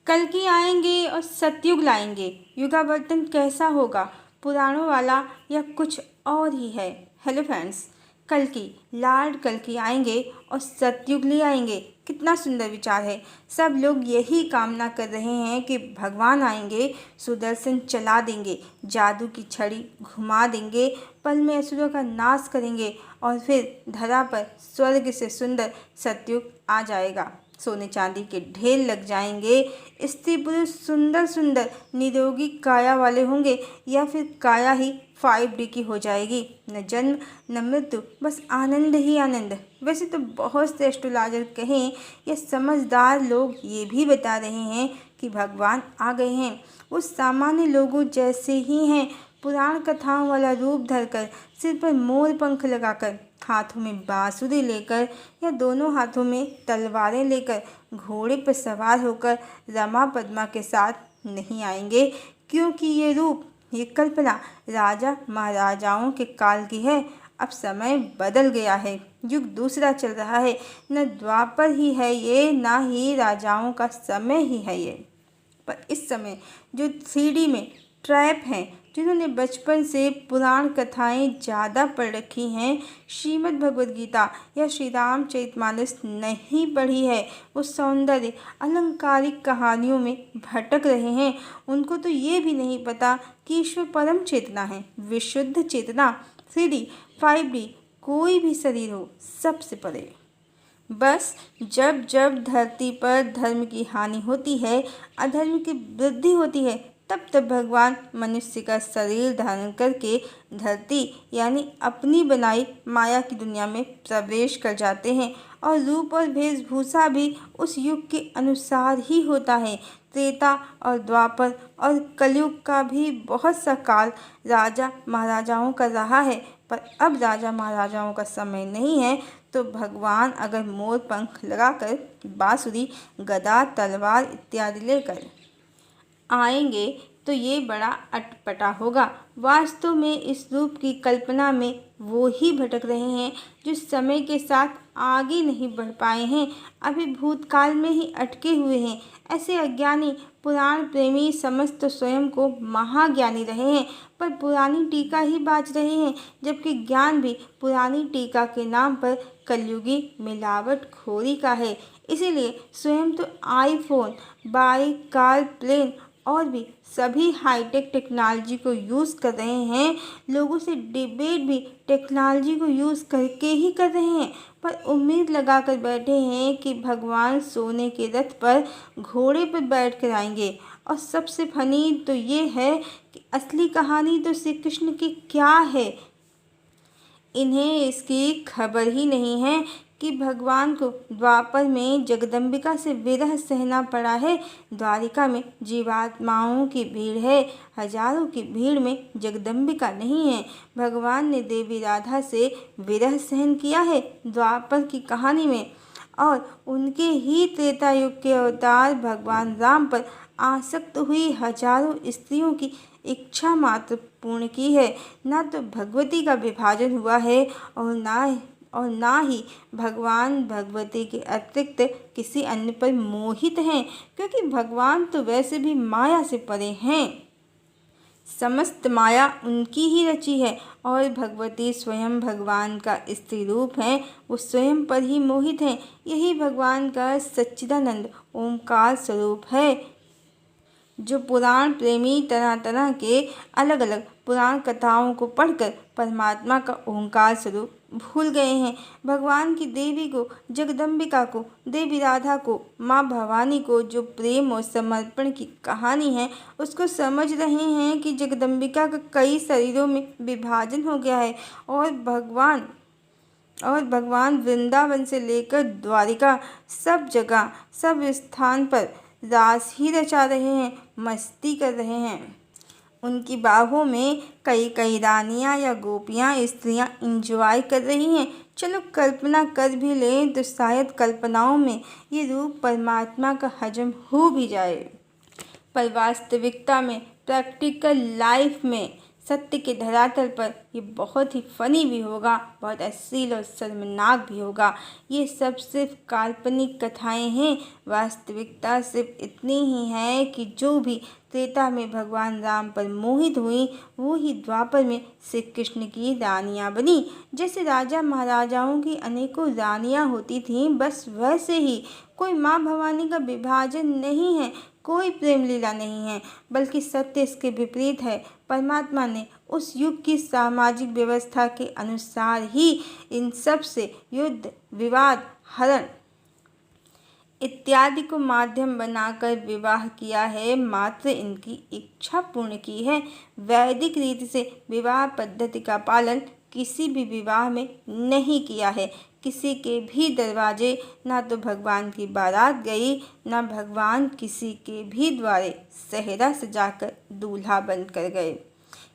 कल्कि आएंगे और सतयुग लाएंगे। युगावर्तन कैसा होगा, पुराणों वाला या कुछ और ही है? हेलो फ्रेंड्स, कल्कि, लॉर्ड कल्कि आएंगे और सतयुग ले आएंगे। कितना सुंदर विचार है। सब लोग यही कामना कर रहे हैं कि भगवान आएंगे, सुदर्शन चला देंगे, जादू की छड़ी घुमा देंगे, पल में असुरों का नाश करेंगे और फिर धरा पर स्वर्ग से सुंदर सतयुग आ जाएगा। सोने चांदी के ढेर लग जाएंगे, स्त्री पुरुष सुंदर सुंदर निरोगी काया वाले होंगे, या फिर काया ही 5D की हो जाएगी। न जन्म न मृत्यु, बस आनंद ही आनंद। वैसे तो बहुत से एस्ट्रोलॉजर कहें या समझदार लोग ये भी बता रहे हैं कि भगवान आ गए हैं। वो सामान्य लोगों जैसे ही हैं, पुराण कथाओं वाला रूप धरकर, सिर पर मोर पंख लगाकर, हाथों में बांसुरी लेकर या दोनों हाथों में तलवारें लेकर, घोड़े पर सवार होकर रमा पद्मा के साथ नहीं आएंगे, क्योंकि ये रूप, ये कल्पना राजा महाराजाओं के काल की है। अब समय बदल गया है, युग दूसरा चल रहा है। न द्वापर ही है ये, ना ही राजाओं का समय ही है ये। पर इस समय जो 3D में ट्रैप हैं, जिन्होंने बचपन से पुराण कथाएं ज़्यादा पढ़ रखी हैं, श्रीमद् भगवद गीता या श्री रामचरितमानस नहीं पढ़ी है, वो सौंदर्य अलंकारिक कहानियों में भटक रहे हैं। उनको तो ये भी नहीं पता कि ईश्वर परम चेतना है, विशुद्ध चेतना। 3D 5D कोई भी शरीर हो, सबसे परे। बस जब जब धरती पर धर्म की हानि होती है, अधर्म की वृद्धि होती है, तब तब भगवान मनुष्य का शरीर धारण करके धरती यानी अपनी बनाई माया की दुनिया में प्रवेश कर जाते हैं। और रूप और वेशभूषा भी उस युग के अनुसार ही होता है। त्रेता और द्वापर और कलयुग का भी बहुत सा काल राजा महाराजाओं का रहा है, पर अब राजा महाराजाओं का समय नहीं है। तो भगवान अगर मोर पंख लगाकर, बांसुरी, गदा, तलवार इत्यादि लेकर आएंगे तो ये बड़ा अटपटा होगा। वास्तव में इस रूप की कल्पना में वो ही भटक रहे हैं जो समय के साथ आगे नहीं बढ़ पाए हैं, अभी भूतकाल में ही अटके हुए हैं। ऐसे अज्ञानी पुराण प्रेमी समझ तो स्वयं को महाज्ञानी रहे हैं, पर पुरानी टीका ही बाज रहे हैं, जबकि ज्ञान भी पुरानी टीका के नाम पर कलयुगी मिलावटखोरी का है। इसीलिए स्वयं तो आईफोन, बाइक, कार, प्लेन और भी सभी हाईटेक टेक्नोलॉजी को यूज़ कर रहे हैं। लोगों से डिबेट भी टेक्नोलॉजी को यूज़ करके ही कर रहे हैं, पर उम्मीद लगा कर बैठे हैं कि भगवान सोने के रथ पर घोड़े पर बैठ कर आएंगे। और सबसे फनी तो ये है कि असली कहानी तो श्री कृष्ण की क्या है, इन्हें इसकी खबर ही नहीं है कि भगवान को द्वापर में जगदम्बिका से विरह सहना पड़ा है। द्वारिका में जीवात्माओं की भीड़ है, हजारों की भीड़ में जगदम्बिका नहीं है। भगवान ने देवी राधा से विरह सहन किया है द्वापर की कहानी में, और उनके ही त्रेता युग के अवतार भगवान राम पर आसक्त हुई हजारों स्त्रियों की इच्छा मात्र पूर्ण की है। ना तो भगवती का विभाजन हुआ है और ना ही भगवान भगवती के अतिरिक्त किसी अन्य पर मोहित हैं, क्योंकि भगवान तो वैसे भी माया से परे हैं। समस्त माया उनकी ही रची है और भगवती स्वयं भगवान का स्त्री रूप है, वो स्वयं पर ही मोहित हैं। यही भगवान का सच्चिदानंद ओंकार स्वरूप है, जो पुराण प्रेमी तरह तरह के अलग अलग पुराण कथाओं को पढ़कर परमात्मा का ओंकार स्वरूप भूल गए हैं। भगवान की देवी को, जगदम्बिका को, देवी राधा को, माँ भवानी को जो प्रेम और समर्पण की कहानी है, उसको समझ रहे हैं कि जगदम्बिका का कई शरीरों में विभाजन हो गया है और भगवान वृंदावन से लेकर द्वारिका सब जगह सब स्थान पर रास ही रचा रहे हैं, मस्ती कर रहे हैं। उनकी बाहों में कई कई रानियां या गोपियां स्त्रियां इंजॉय कर रही हैं। चलो कल्पना कर भी लें तो शायद कल्पनाओं में ये रूप परमात्मा का हजम हो भी जाए, पर वास्तविकता में, प्रैक्टिकल लाइफ में, सत्य के धरातल पर ये बहुत ही फनी भी होगा, बहुत अश्लील और शर्मनाक भी होगा। ये सब सिर्फ काल्पनिक कथाएं हैं। वास्तविकता सिर्फ इतनी ही है कि जो भी त्रेता में भगवान राम पर मोहित हुई, वो ही द्वापर में श्री कृष्ण की रानियां बनी। जैसे राजा महाराजाओं की अनेकों रानियां होती थीं, बस वैसे ही कोई माँ भवानी का विभाजन नहीं है, कोई प्रेम लीला नहीं है, बल्कि सत्य इसके विपरीत है। परमात्मा ने उस युग की सामाजिक व्यवस्था के अनुसार ही इन सब से युद्ध, विवाद, हरण इत्यादि को माध्यम बनाकर विवाह किया है, मात्र इनकी इच्छा पूर्ण की है। वैदिक रीति से विवाह पद्धति का पालन किसी भी विवाह में नहीं किया है। किसी के भी दरवाजे ना तो भगवान की बारात गई, ना भगवान किसी के भी द्वारे सेहरा सजाकर दूल्हा बनकर गए।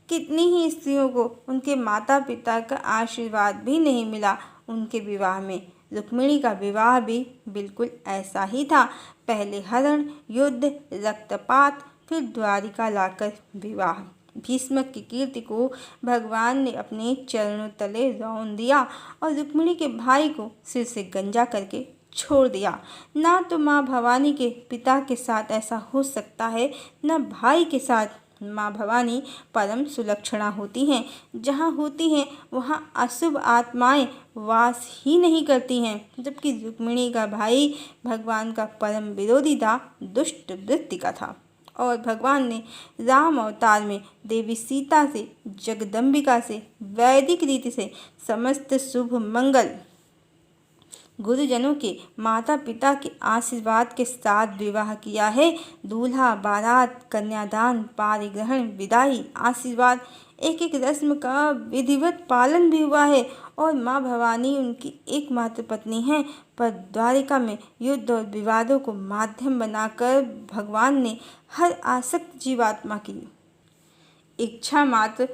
कितनी ही स्त्रियों को उनके माता पिता का आशीर्वाद भी नहीं मिला उनके विवाह में। रुक्मिणी का विवाह भी बिल्कुल ऐसा ही था। पहले हरण, युद्ध, रक्तपात, फिर द्वारिका लाकर विवाह। भीष्म की कीर्ति को भगवान ने अपने चरणों तले रौंद दिया और रुक्मिणी के भाई को सिर से गंजा करके छोड़ दिया। ना तो माँ भवानी के पिता के साथ ऐसा हो सकता है, न भाई के साथ। माँ भवानी परम सुलक्षणा होती हैं। जहाँ होती हैं वहाँ अशुभ आत्माएं वास ही नहीं करती हैं। जबकि रुक्मिणी का भाई भगवान का परम विरोधी था, दुष्ट वृत्ति का था। और भगवान ने राम अवतार में देवी सीता से, जगदम्बिका से, वैदिक रीति से समस्त शुभ मंगल, गुरुजनों के, माता पिता के आशीर्वाद के साथ विवाह किया है। दूल्हा, बारात, कन्यादान, पारिग्रहण, विदाई, आशीर्वाद, एक एक रस्म का विधिवत पालन भी हुआ है। और माँ भवानी उनकी एकमात्र पत्नी हैं। पर द्वारिका में युद्ध और विवादों को माध्यम बनाकर भगवान ने हर आसक्त जीवात्मा की इच्छा मात्र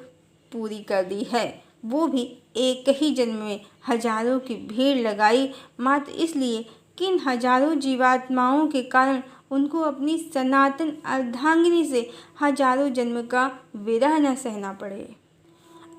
पूरी कर दी है, वो भी एक ही जन्म में। हजारों की भीड़ लगाई मात्र इसलिए कि इन हजारों जीवात्माओं के कारण उनको अपनी सनातन अर्धांगिनी से हजारों जन्म का विरह न सहना पड़े।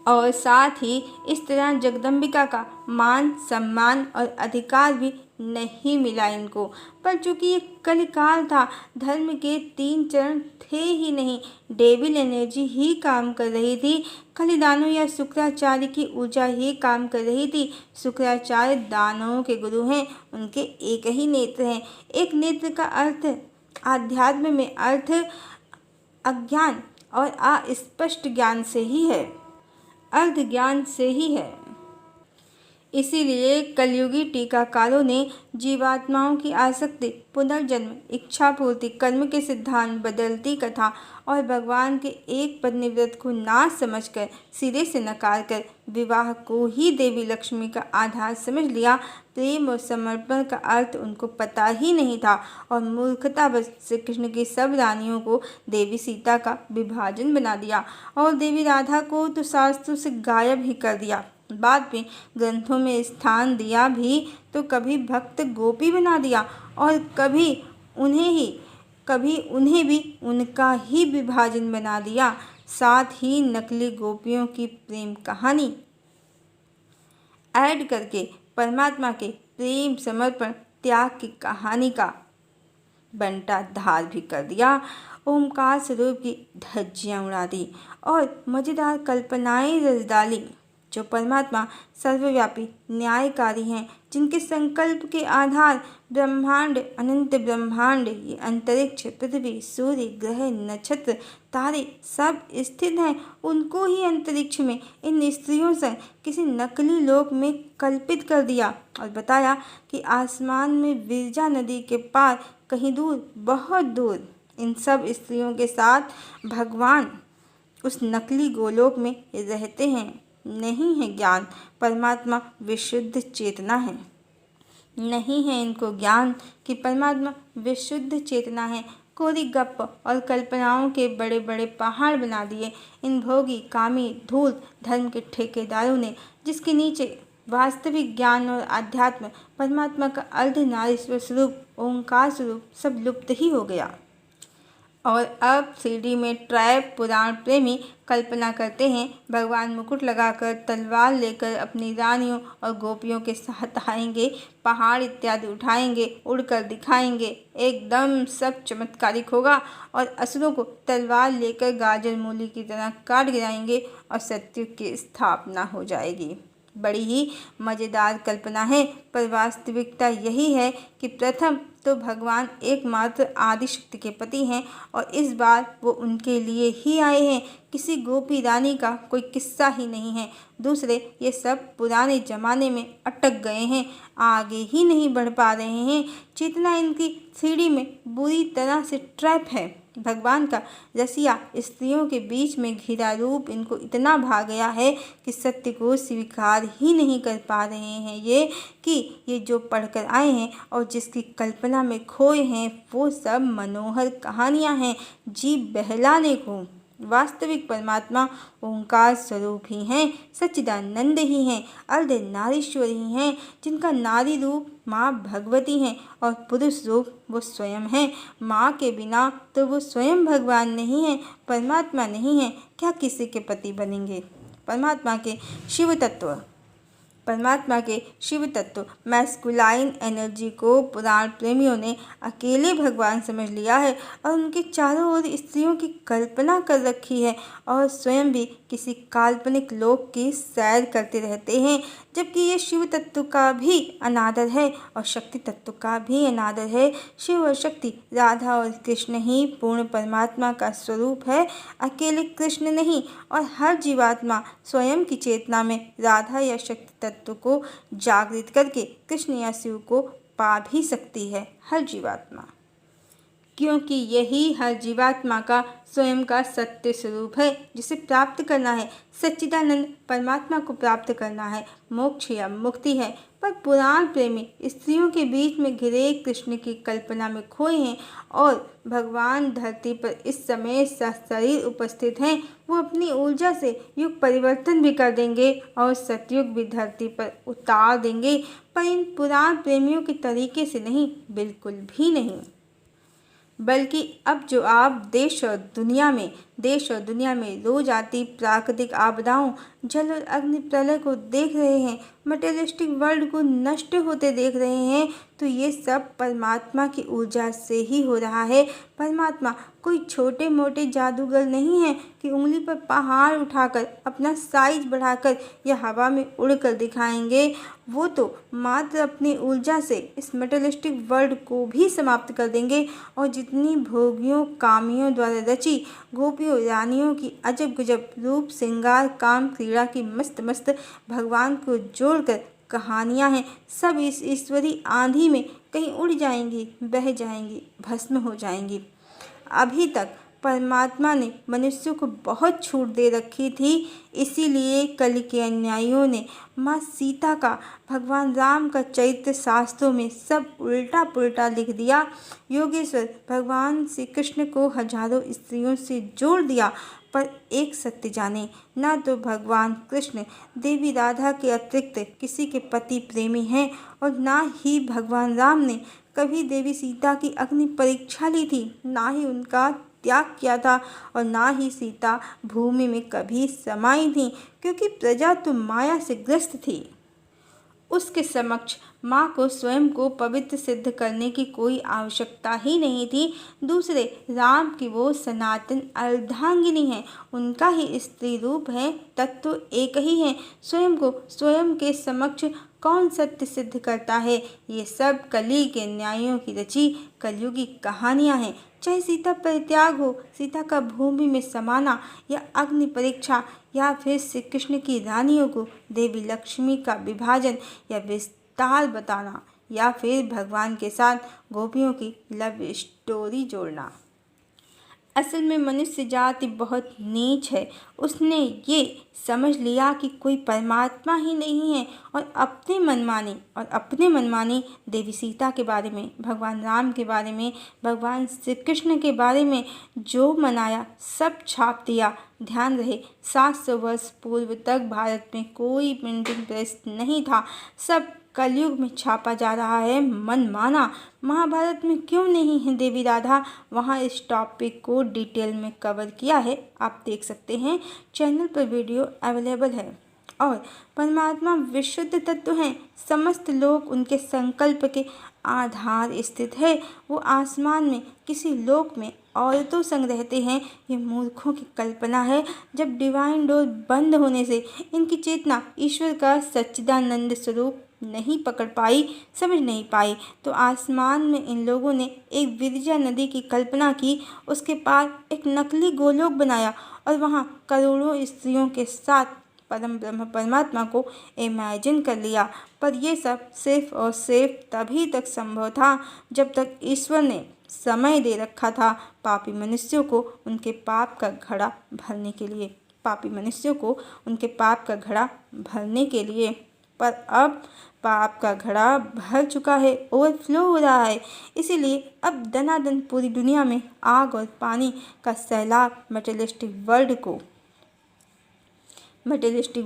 और साथ ही इस तरह जगदम्बिका का मान, सम्मान और अधिकार भी नहीं मिला इनको। पर चूंकि ये कलिकाल था, धर्म के 3 चरण थे ही नहीं, डेविल एनर्जी ही काम कर रही थी। खलिदानों या शुक्राचार्य की ऊर्जा ही काम कर रही थी। शुक्राचार्य दानवों के गुरु हैं, उनके एक ही नेत्र हैं। एक नेत्र का अर्थ आध्यात्म में अर्थ अज्ञान और अस्पष्ट ज्ञान से ही है, अर्ध ज्ञान से ही है। इसीलिए कलयुगी टीकाकारों ने जीवात्माओं की आसक्ति, पुनर्जन्म, इच्छा पूर्ति, कर्म के सिद्धांत, बदलती कथा और भगवान के एक पत्नी व्रत को ना समझकर, सिरे से नकार कर विवाह को ही देवी लक्ष्मी का आधार समझ लिया। प्रेम और समर्पण का अर्थ उनको पता ही नहीं था और मूर्खतावश श्री कृष्ण की सब रानियों को देवी सीता का विभाजन बना दिया और देवी राधा को तो शास्त्रों से गायब ही कर दिया। बाद में ग्रंथों में स्थान दिया भी तो कभी भक्त गोपी बना दिया और कभी उन्हें भी उनका ही विभाजन बना दिया। साथ ही नकली गोपियों की प्रेम कहानी ऐड करके परमात्मा के प्रेम, समर्पण, त्याग की कहानी का बंटा धार भी कर दिया। ओमकार स्वरूप की धज्जियां उड़ा दी और मजेदार कल्पनाएं रच डाली। जो परमात्मा सर्वव्यापी, न्यायकारी हैं, जिनके संकल्प के आधार ब्रह्मांड, अनंत ब्रह्मांड, ये अंतरिक्ष, पृथ्वी, सूर्य, ग्रह, नक्षत्र, तारे सब स्थित हैं, उनको ही अंतरिक्ष में इन स्त्रियों से किसी नकली लोक में कल्पित कर दिया और बताया कि आसमान में विरजा नदी के पार कहीं दूर, बहुत दूर इन सब स्त्रियों के साथ भगवान उस नकली गोलोक में रहते हैं। नहीं है ज्ञान, परमात्मा विशुद्ध चेतना है। नहीं है इनको ज्ञान कि परमात्मा विशुद्ध चेतना है। कोरी गप और कल्पनाओं के बड़े बड़े पहाड़ बना दिए इन भोगी, कामी, धूल धर्म के ठेकेदारों ने, जिसके नीचे वास्तविक ज्ञान और आध्यात्म, परमात्मा का अर्धनारीश्वर स्वरूप, ओंकार स्वरूप सब लुप्त ही हो गया। और अब सीढ़ी में ट्रैप पुराण प्रेमी कल्पना करते हैं भगवान मुकुट लगाकर तलवार लेकर अपनी रानियों और गोपियों के साथ आएंगे, पहाड़ इत्यादि उठाएंगे, उड़कर दिखाएंगे, एकदम सब चमत्कारिक होगा और असुरों को तलवार लेकर गाजर मूली की तरह काट गिराएंगे और सत्युग की स्थापना हो जाएगी। बड़ी ही मज़ेदार कल्पना है, पर वास्तविकता यही है कि प्रथम तो भगवान एकमात्र आदि शक्ति के पति हैं और इस बार वो उनके लिए ही आए हैं, किसी गोपी रानी का कोई किस्सा ही नहीं है। दूसरे, ये सब पुराने जमाने में अटक गए हैं, आगे ही नहीं बढ़ पा रहे हैं। चेतना इनकी सीढ़ी में बुरी तरह से ट्रैप है। भगवान का रसिया स्त्रियों के बीच में घिरा रूप इनको इतना भा गया है कि सत्य को स्वीकार ही नहीं कर पा रहे हैं ये जो पढ़कर आए हैं और जिसकी कल्पना में खोए हैं वो सब मनोहर कहानियाँ हैं, जी बहलाने को। वास्तविक परमात्मा ओंकार स्वरूप ही हैं, सच्चिदानंद ही हैं, अर्धनारीश्वर ही हैं, जिनका नारी रूप माँ भगवती हैं और पुरुष रूप वो स्वयं हैं। माँ के बिना तो वो स्वयं भगवान नहीं हैं, परमात्मा नहीं हैं, क्या किसी के पति बनेंगे। परमात्मा के शिव तत्व मैस्कुलाइन एनर्जी को पुराण प्रेमियों ने अकेले भगवान समझ लिया है और उनके चारों ओर स्त्रियों की कल्पना कर रखी है और स्वयं भी किसी काल्पनिक लोक की सैर करते रहते हैं, जबकि ये शिव तत्व का भी अनादर है और शक्ति तत्व का भी अनादर है। शिव और शक्ति, राधा और कृष्ण ही पूर्ण परमात्मा का स्वरूप है, अकेले कृष्ण नहीं। और हर जीवात्मा स्वयं की चेतना में राधा या शक्ति तत्व को जागृत करके कृष्ण या शिव को पा भी सकती है, हर जीवात्मा, क्योंकि यही हर जीवात्मा का स्वयं का सत्य स्वरूप है जिसे प्राप्त करना है। सच्चिदानंद परमात्मा को प्राप्त करना है, मोक्ष या मुक्ति है। पर पुराण प्रेमी स्त्रियों के बीच में घिरे कृष्ण की कल्पना में खोए हैं और भगवान धरती पर इस समय सशरीर उपस्थित हैं। वो अपनी ऊर्जा से युग परिवर्तन भी कर देंगे और सतयुग भी धरती पर उतार देंगे, पर इन पुराण प्रेमियों के तरीके से नहीं, बिल्कुल भी नहीं। बल्कि अब जो आप देश और दुनिया में रोज आती प्राकृतिक आपदाओं, जल और अग्नि प्रलय को देख रहे हैं, मटेरियलिस्टिक वर्ल्ड को नष्ट होते देख रहे हैं, तो ये सब परमात्मा की ऊर्जा से ही हो रहा है। परमात्मा कोई छोटे मोटे जादूगर नहीं है कि उंगली पर पहाड़ उठाकर अपना साइज बढ़ाकर या हवा में उड़कर दिखाएंगे। वो तो मात्र अपनी ऊर्जा से इस मटेरियलिस्टिक वर्ल्ड को भी समाप्त कर देंगे और जितनी भोगियों कामियों द्वारा रची गोपियों रानियों की अजब गजब रूप श्रृंगार काम क्रीड़ा की मस्त मस्त भगवान को जोड़कर कहानियाँ हैं, सब इस ईश्वरी आंधी में कहीं उड़ जाएंगी, बह जाएंगी, भस्म हो जाएंगी। अभी तक परमात्मा ने मनुष्य को बहुत छूट दे रखी थी, इसीलिए कल के अन्यायियों ने माँ सीता का, भगवान राम का चरित्र शास्त्रों में सब उल्टा पुल्टा लिख दिया। योगेश्वर भगवान श्री कृष्ण को हजारों स्त्रियों से जोड़ दिया, पर एक सत्य जाने, ना तो भगवान कृष्ण देवी राधा के अतिरिक्त किसी के पति प्रेमी हैं और ना ही भगवान राम ने कभी देवी सीता की अग्नि परीक्षा ली थी, ना ही उनका त्याग किया था और ना ही सीता भूमि में कभी समाई थी, क्योंकि प्रजा तो माया से ग्रस्त थी। उसके समक्ष माँ को स्वयं को पवित्र सिद्ध करने की कोई आवश्यकता ही नहीं थी। दूसरे, राम की वो सनातन अर्धांगिनी है, उनका ही स्त्री रूप है, तत्व एक ही है। स्वयं को स्वयं के समक्ष कौन सत्य सिद्ध करता है? ये सब कली के न्यायों की रची कलयुगी कहानियाँ हैं। चाहे सीता परित्याग हो, सीता का भूमि में समाना, या अग्नि परीक्षा, या फिर श्री कृष्ण की रानियों को देवी लक्ष्मी का विभाजन या विस्तार बताना, या फिर भगवान के साथ गोपियों की लव स्टोरी जोड़ना। असल में मनुष्य जाति बहुत नीच है। उसने ये समझ लिया कि कोई परमात्मा ही नहीं है और अपने मनमानी देवी सीता के बारे में, भगवान राम के बारे में, भगवान श्री कृष्ण के बारे में जो मनाया सब छाप दिया। ध्यान रहे, 700 वर्ष पूर्व तक भारत में कोई प्रिंटिंग प्रेस नहीं था, सब कलयुग में छापा जा रहा है मनमाना। महाभारत में क्यों नहीं है देवी राधा, वहाँ इस टॉपिक को डिटेल में कवर किया है, आप देख सकते हैं। चैनल पर वीडियो अवेलेबल है। और परमात्मा विशुद्ध तत्व हैं, समस्त लोक उनके संकल्प के आधार स्थित है। वो आसमान में किसी लोक में औरतों संग रहते हैं, ये मूर्खों की कल्पना है। जब डिवाइन डोर बंद होने से इनकी चेतना ईश्वर का सच्चिदानंद स्वरूप नहीं पकड़ पाई, समझ नहीं पाई, तो आसमान में इन लोगों ने एक विरजा नदी की कल्पना की, उसके पार एक नकली गोलोक बनाया और वहाँ करोड़ों स्त्रियों के साथ परम ब्रह्म परमात्मा को इमेजिन कर लिया। पर यह सब सिर्फ और सिर्फ तभी तक संभव था जब तक ईश्वर ने समय दे रखा था पापी मनुष्यों को उनके पाप का घड़ा भरने के लिए, पापी मनुष्यों को उनके पाप का घड़ा भरने के लिए। पर अब पाप का घड़ा भर चुका है, ओवरफ्लो हो रहा है। इसीलिए अब दनादन पूरी दुनिया में आग और पानी का सैलाब मटेरियलिस्टिक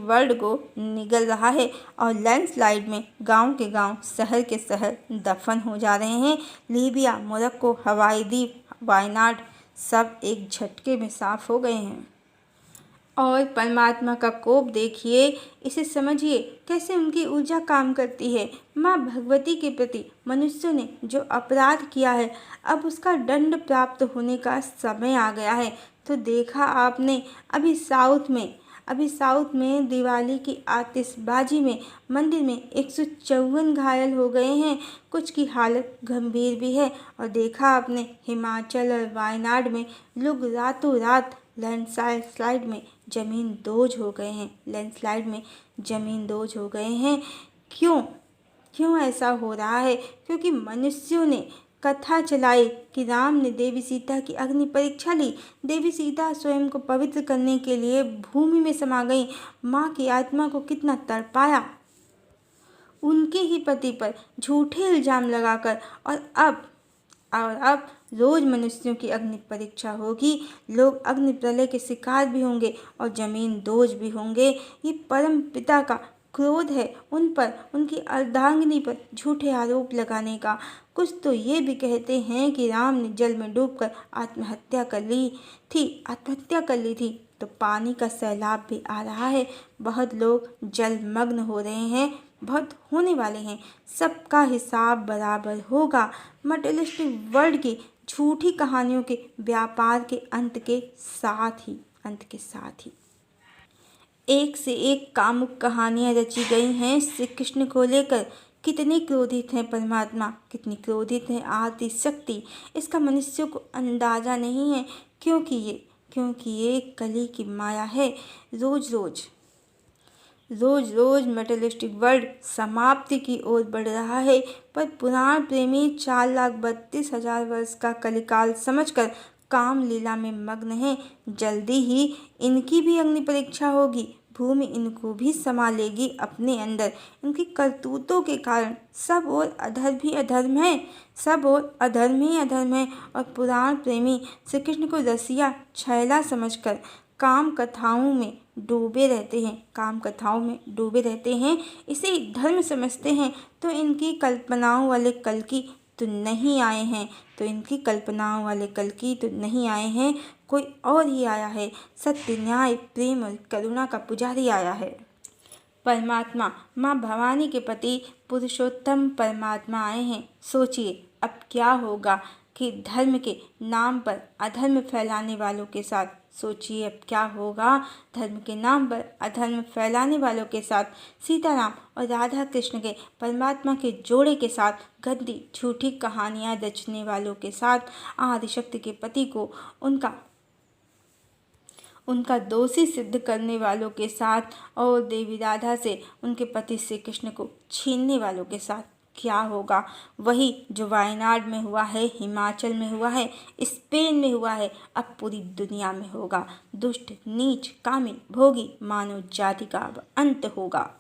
वर्ल्ड को निगल रहा है और लैंडस्लाइड में गांव के गांव, शहर के शहर दफन हो जा रहे हैं। लीबिया, मोरक्को, हवाई द्वीप, वायनाड सब एक झटके में साफ हो गए हैं। और परमात्मा का कोप देखिए, इसे समझिए कैसे उनकी ऊर्जा काम करती है। माँ भगवती के प्रति मनुष्यों ने जो अपराध किया है, अब उसका दंड प्राप्त होने का समय आ गया है। तो देखा आपने अभी साउथ में दिवाली की आतिशबाजी में मंदिर में 154 घायल हो गए हैं, कुछ की हालत गंभीर भी है। और देखा आपने हिमाचल और वायनाड में लोग रातों रात लैंडस्लाइड में ज़मींदोज़ हो गए हैं। क्यों ऐसा हो रहा है? क्योंकि मनुष्यों ने कथा चलाई कि राम ने देवी सीता की अग्नि परीक्षा ली। देवी सीता स्वयं को पवित्र करने के लिए भूमि में समा गई। माँ की आत्मा को कितना तड़पाया उनके ही पति पर झूठे इल्जाम लगाकर। और अब रोज मनुष्यों की अग्नि परीक्षा होगी। लोग अग्नि प्रलय के शिकार भी होंगे और ज़मींदोज़ भी होंगे। ये परम पिता का क्रोध है उन पर, उनकी अर्धांगिनी पर झूठे आरोप लगाने का। कुछ तो ये भी कहते हैं कि राम ने जल में डूबकर आत्महत्या कर ली थी। तो पानी का सैलाब भी आ रहा है, बहुत लोग जलमग्न हो रहे हैं, बहुत होने वाले हैं। सबका हिसाब बराबर होगा। मटेरियलिस्टिक वर्ल्ड की झूठी कहानियों के व्यापार के अंत के साथ ही एक से एक कामुक कहानियाँ रची गई हैं श्री कृष्ण को लेकर। कितने क्रोधित हैं परमात्मा, कितनी क्रोधित है आदि शक्ति, इसका मनुष्यों को अंदाज़ा नहीं है। क्योंकि ये कली की माया है। रोज रोज मटेरियलिस्टिक वर्ल्ड समाप्ति की ओर बढ़ रहा है। पर पुराण प्रेमी 4,32,000 वर्ष का कलिकाल समझकर काम लीला में मग्न है। जल्दी ही इनकी भी अग्नि परीक्षा होगी। भूमि इनको भी समा लेगी अपने अंदर। इनकी करतूतों के कारण सब और अधर्म ही अधर्म है। और पुराण प्रेमी श्री कृष्ण को रसिया छैला समझकर काम कथाओं में डूबे रहते हैं, इसे धर्म समझते हैं। तो इनकी कल्पनाओं वाले कल्कि तो नहीं आए हैं, कोई और ही आया है। सत्य, न्याय, प्रेम और करुणा का पुजारी आया है। परमात्मा माँ भवानी के पति पुरुषोत्तम परमात्मा आए हैं। सोचिए अब क्या होगा कि धर्म के नाम पर अधर्म फैलाने वालों के साथ सीताराम और राधा कृष्ण के परमात्मा के जोड़े के साथ गंदी झूठी कहानियाँ रचने वालों के साथ आदिशक्ति के पति को उनका दोषी सिद्ध करने वालों के साथ और देवी राधा से उनके पति श्री कृष्ण को छीनने वालों के साथ क्या होगा? वही जो वायनाड में हुआ है, हिमाचल में हुआ है, स्पेन में हुआ है, अब पूरी दुनिया में होगा। दुष्ट, नीच, कामी, भोगी मानव जाति का अब अंत होगा।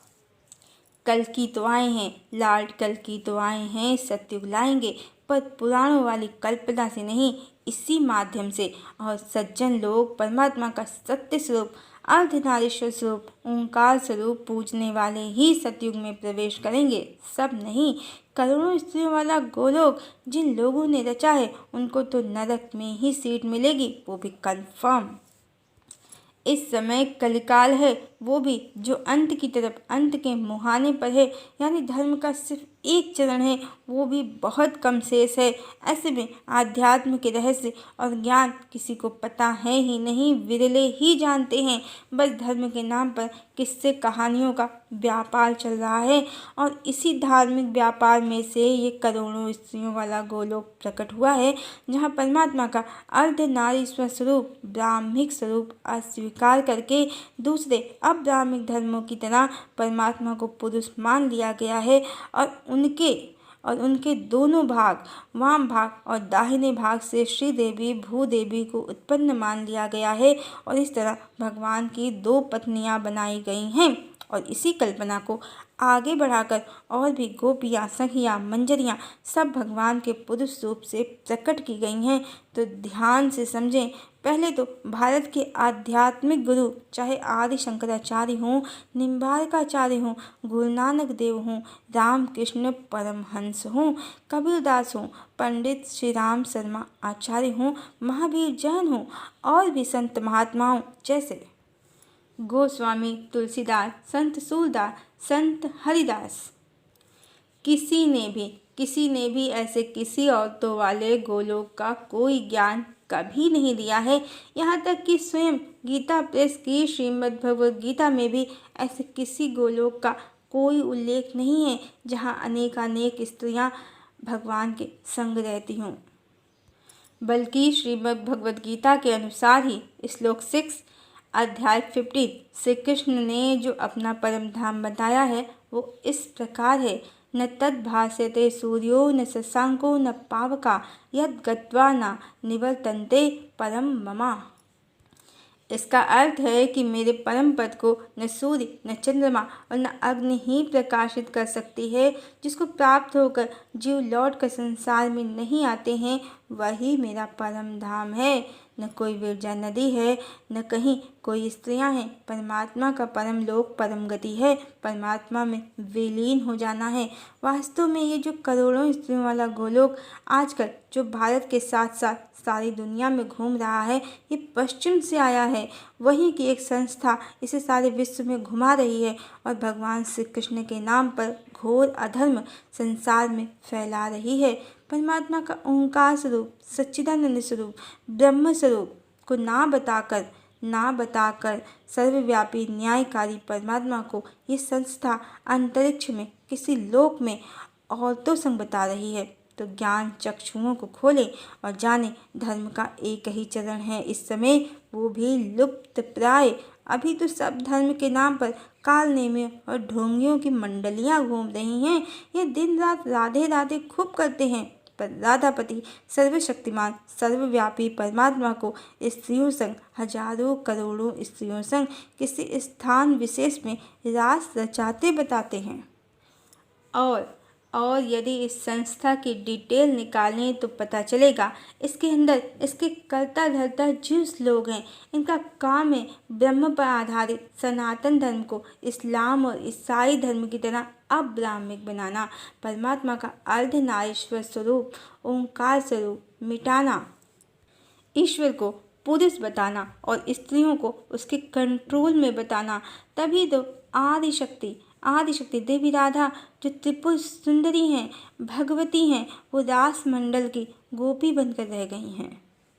कल्कि तो आए हैं, लॉर्ड कल्कि तो आए हैं, सतयुग लाएंगे, पर पुराणों वाली कल्पना से नहीं, इसी माध्यम से। और सज्जन लोग परमात्मा का सत्य स्वरूप अर्धनारीश्वर स्वरूप ओंकार स्वरूप पूजने वाले ही सतयुग में प्रवेश करेंगे, सब नहीं। करोड़ों स्त्रियों वाला गोलोक जिन लोगों ने रचा है उनको तो नरक में ही सीट मिलेगी, वो भी कंफर्म। इस समय कलिकाल है, वो भी जो अंत की तरफ, अंत के मुहाने पर है, यानी धर्म का सिर्फ एक चरण है, वो भी बहुत कम शेष है। ऐसे में आध्यात्म के रहस्य और ज्ञान किसी को पता है ही नहीं, विरले ही जानते हैं। बस धर्म के नाम पर किस्से कहानियों का व्यापार चल रहा है और इसी धार्मिक व्यापार में से ये करोड़ों स्त्रियों वाला गोलोक प्रकट हुआ है, जहाँ परमात्मा का अर्धनारीश्वर स्वरूप, ब्राह्मिक स्वरूप अस्वीकार करके दूसरे अब्राह्मिक धर्मों की तरह परमात्मा को पुरुष मान लिया गया है और उनके दोनों भाग, वाम भाग और दाहिने भाग से श्रीदेवी भूदेवी को उत्पन्न मान लिया गया है और इस तरह भगवान की दो पत्नियां बनाई गई हैं। और इसी कल्पना को आगे बढ़ाकर और भी गोपियाँ, सखियाँ, मंजरियाँ सब भगवान के पुरुष रूप से प्रकट की गई हैं। तो ध्यान से समझें। पहले तो भारत के आध्यात्मिक गुरु, चाहे आदि शंकराचार्य हों, निम्बारकाचार्य हों, गुरु नानक देव हों, रामकृष्ण परमहंस हों, कबीरदास हों, पंडित श्री राम शर्मा आचार्य हों, महावीर जैन हों और भी संत महात्माओं जैसे गोस्वामी तुलसीदास, संत सूरदास, संत हरिदास, किसी ने भी ऐसे किसी औरतों वाले गोलोक का कोई ज्ञान कभी नहीं दिया है। यहाँ तक कि स्वयं गीता प्रेस की श्रीमद् भगवद गीता में भी ऐसे किसी गोलोक का कोई उल्लेख नहीं है जहाँ अनेकानेक स्त्रियाँ भगवान के संग रहती हों। बल्कि श्रीमद् भगवद गीता के अनुसार ही श्लोक 6 अध्याय 15 श्री कृष्ण ने जो अपना परम धाम बताया है वो इस प्रकार है। न तद्भास्यते सूर्यो न शशांको न पावका यद् गत्वा न निवर्तन्ते परम ममा। इसका अर्थ है कि मेरे परम पद को न सूर्य, न चंद्रमा और न अग्नि ही प्रकाशित कर सकती है। जिसको प्राप्त होकर जीव लौट कर संसार में नहीं आते हैं, वही मेरा परम धाम है। न कोई विरजा नदी है, न कहीं कोई स्त्रियां हैं। परमात्मा का परम लोक परम गति है, परमात्मा में विलीन हो जाना है। वास्तव में ये जो करोड़ों स्त्रियों वाला गोलोक आजकल जो भारत के साथ साथ सारी दुनिया में घूम रहा है, ये पश्चिम से आया है। वहीं की एक संस्था इसे सारे विश्व में घुमा रही है और भगवान श्री कृष्ण के नाम पर घोर अधर्म संसार में फैला रही है। परमात्मा का ओंकार स्वरूप, सच्चिदानंद स्वरूप, ब्रह्म स्वरूप को ना बताकर सर्वव्यापी न्यायकारी परमात्मा को ये संस्था अंतरिक्ष में किसी लोक में औरतों संग बता रही है। तो ज्ञान चक्षुओं को खोले और जाने धर्म का एक ही चरण है इस समय, वो भी लुप्त प्राय। अभी तो सब धर्म के नाम पर कालनेमियों और ढोंगियों की मंडलियां घूम रही हैं। ये दिन रात राधे राधे खूब करते हैं, पर राधापति सर्वशक्तिमान सर्वव्यापी परमात्मा को स्त्रियों संग, हजारों करोड़ों स्त्रियों संग किसी स्थान विशेष में रास रचाते बताते हैं। और यदि इस संस्था की डिटेल निकालें तो पता चलेगा इसके अंदर इसके कर्ता धर्ता जिस लोग हैं, इनका काम है ब्रह्म पर आधारित सनातन धर्म को इस्लाम और ईसाई धर्म की तरह अब्राह्मिक बनाना, परमात्मा का अर्धनारीश्वर स्वरूप ओंकार स्वरूप मिटाना, ईश्वर को पुरुष बताना और स्त्रियों को उसके कंट्रोल में बताना। तभी तो आदिशक्ति देवी राधा जो त्रिपुर सुंदरी हैं, भगवती हैं, वो रास मंडल की गोपी बनकर रह गई हैं।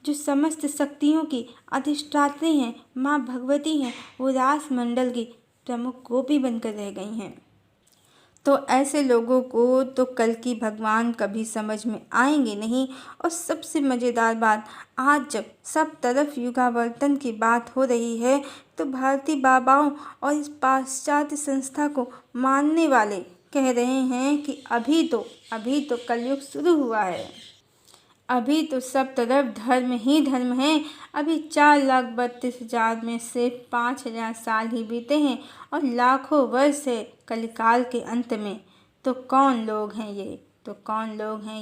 जो समस्त शक्तियों की अधिष्ठात्री हैं, माँ भगवती हैं, वो रास मंडल की प्रमुख गोपी बनकर रह गई हैं। तो ऐसे लोगों को तो कल की भगवान कभी समझ में आएंगे नहीं। और सबसे मज़ेदार बात, आज जब सब तरफ युगावर्तन की बात हो रही है तो भारतीय बाबाओं और इस पाश्चात्य संस्था को मानने वाले कह रहे हैं कि अभी तो कलयुग शुरू हुआ है, अभी तो सब तरफ धर्म ही धर्म है। अभी 4,32,000 में से 5,000 साल ही बीते हैं और लाखों वर्ष है कलिकाल के अंत में। तो कौन लोग हैं ये? तो कौन लोग हैं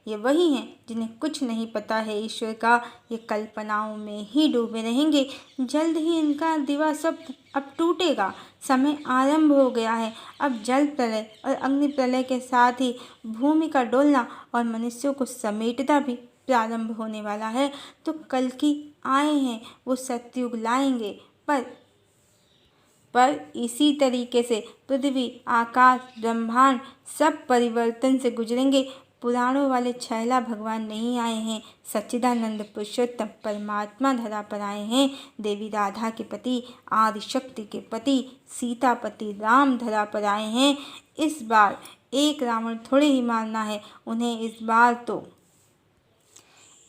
ये वही हैं जिन्हें कुछ नहीं पता है ईश्वर का। ये कल्पनाओं में ही डूबे रहेंगे। जल्द ही इनका दिवा सब अब टूटेगा। समय आरंभ हो गया है। अब जल प्रलय और अग्नि प्रलय के साथ ही भूमि का डोलना और मनुष्यों को समेटना भी प्रारंभ होने वाला है। तो कल्कि आए हैं, वो सतयुग लाएंगे। पर इसी तरीके से पृथ्वी, आकाश, ब्रह्मांड सब परिवर्तन से गुजरेंगे। पुराणों वाले छैला भगवान नहीं आए हैं, सच्चिदानंद पुरुषोत्तम परमात्मा धरा पर आए हैं। देवी राधा के पति, आदिशक्ति के पति, सीतापति राम धरा पर आए हैं। इस बार एक रावण थोड़े ही मारना है उन्हें।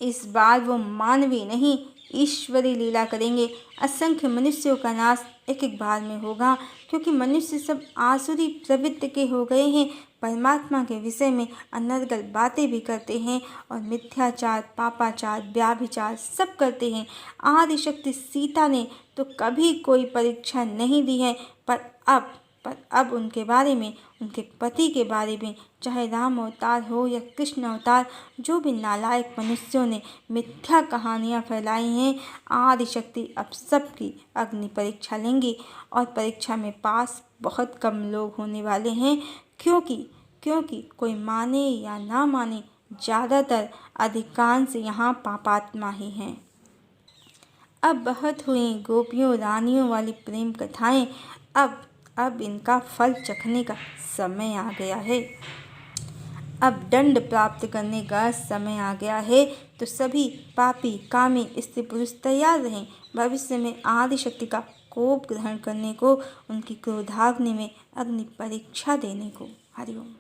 इस बार वो मानवीय नहीं, ईश्वरी लीला करेंगे। असंख्य मनुष्यों का नाश एक एक बार में होगा, क्योंकि मनुष्य सब आसुरी प्रवृत्ति के हो गए हैं। परमात्मा के विषय में अनर्गल बातें भी करते हैं और मिथ्याचार, पापाचार, व्याभिचार सब करते हैं। आदिशक्ति सीता ने तो कभी कोई परीक्षा नहीं दी है, पर अब उनके बारे में, उनके पति के बारे में, चाहे राम अवतार हो या कृष्ण अवतार, जो भी नालायक मनुष्यों ने मिथ्या कहानियाँ फैलाई हैं, आदिशक्ति अब सबकी अग्नि परीक्षा लेंगी। और परीक्षा में पास बहुत कम लोग होने वाले हैं, क्योंकि कोई माने या ना माने, ज़्यादातर अधिकांश यहाँ पापात्मा ही हैं। अब बहुत हुई गोपियों रानियों वाली प्रेम कथाएं। अब इनका फल चखने का समय आ गया है। अब दंड प्राप्त करने का समय आ गया है। तो सभी पापी, कामी स्त्री पुरुष तैयार रहें भविष्य में आदिशक्ति का कोप ग्रहण करने को, उनकी क्रोधाग्नि में अग्नि परीक्षा देने को। हरिओम।